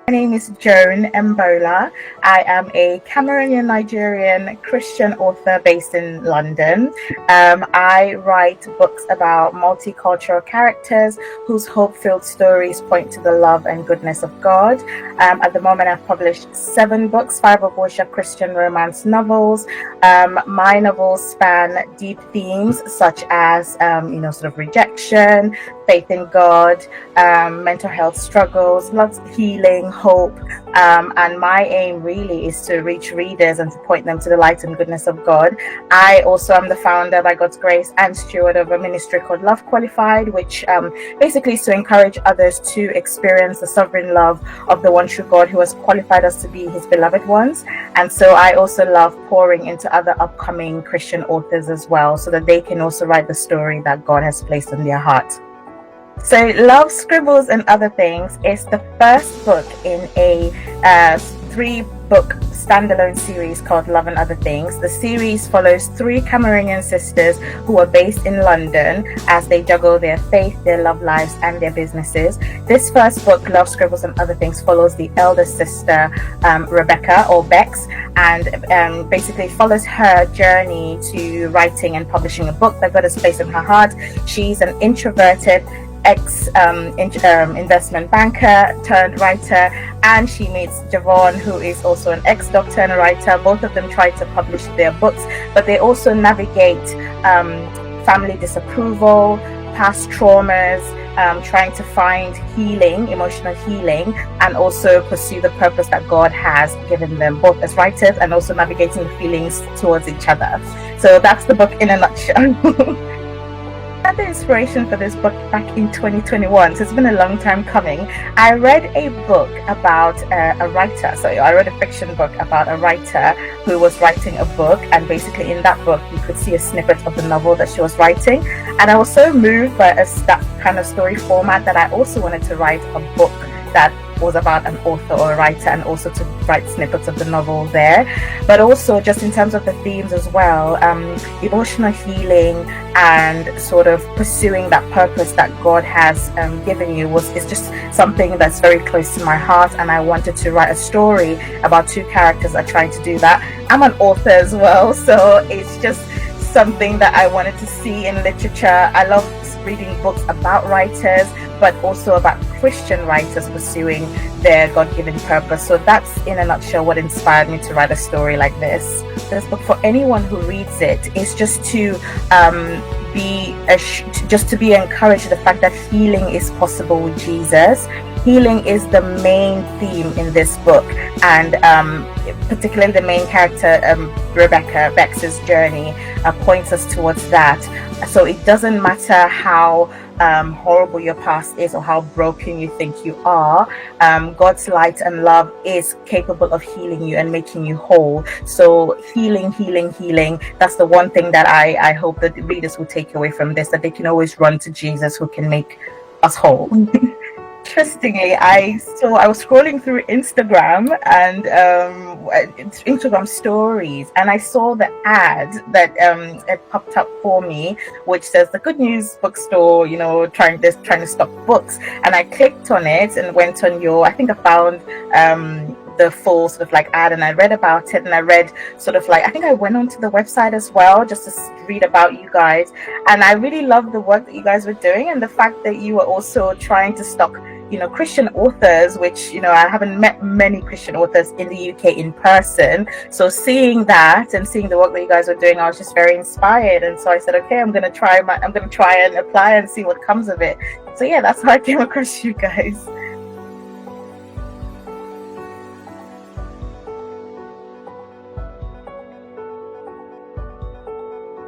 My name is Joan Embola. I am a Cameroonian Nigerian Christian author based in London. I write books about multicultural characters whose hope-filled stories point to the love and goodness of God. At the moment, I've published 7 books, 5 of which are Christian romance novels. My novels span deep themes such as, sort of rejection, faith in God, mental health struggles, lots of healing, hope, and my aim really is to reach readers and to point them to the light and goodness of God. I also am the founder, by God's grace, and steward of a ministry called 𝒂𝒂𝒄𝒓𝒊𝒃𝒃𝒍𝒆, which basically is to encourage others to experience the sovereign love of the one true God who has qualified us to be his beloved ones. And so I also love pouring into other upcoming Christian authors as well, so that they can also write the story that God has placed in their heart. So Love, Scribbles and Other Things is the first book in a 3-book standalone series called Love and Other Things. The series follows 3 Cameroonian sisters who are based in London as they juggle their faith, their love lives and their businesses. This first book, Love, Scribbles and Other Things, follows the elder sister Rebecca, or Bex, and basically follows her journey to writing and publishing a book that God has placed in her heart. She's an introverted investment banker turned writer, and she meets Jevaun, who is also an ex-doctor and a writer. Both of them try to publish their books, but they also navigate family disapproval, past traumas, trying to find healing, emotional healing, and also pursue the purpose that God has given them, both as writers and also navigating the feelings towards each other. So that's the book in a nutshell. I had the inspiration for this book back in 2021, so it's been a long time coming. I read a book about a writer. So I read a fiction book about a writer who was writing a book, and basically in that book you could see a snippet of the novel that she was writing, and I was so moved by that kind of story format that I also wanted to write a book that was about an author or a writer, and also to write snippets of the novel there. But also just in terms of the themes as well, emotional healing and sort of pursuing that purpose that God has given you is just something that's very close to my heart, and I wanted to write a story about 2 characters that are trying to do that. I'm an author as well, so it's just something that I wanted to see in literature. I love reading books about writers, but also about Christian writers pursuing their God-given purpose. So that's in a nutshell what inspired me to write a story like this. This book, for anyone who reads it, is just to be encouraged to the fact that healing is possible with Jesus. Healing is the main theme in this book, and particularly the main character, Rebecca, Bex's journey points us towards that. So it doesn't matter how horrible your past is or how broken you think you are, God's light and love is capable of healing you and making you whole. So healing, that's the one thing that I hope that the readers will take away from this, that they can always run to Jesus who can make us whole. Interestingly, I was scrolling through Instagram and Instagram stories, and I saw the ad that it popped up for me, which says the Good News Bookstore, trying to stock books. And I clicked on it and went on I think I found the full sort of like ad, and I read about it, and I read sort of like, I think I went onto the website as well just to read about you guys, and I really loved the work that you guys were doing, and the fact that you were also trying to stock Christian authors, which I haven't met many Christian authors in the UK in person. So seeing that and seeing the work that you guys were doing, I was just very inspired, and so I said, okay, I'm gonna try and apply and see what comes of it. So yeah, that's how I came across you guys.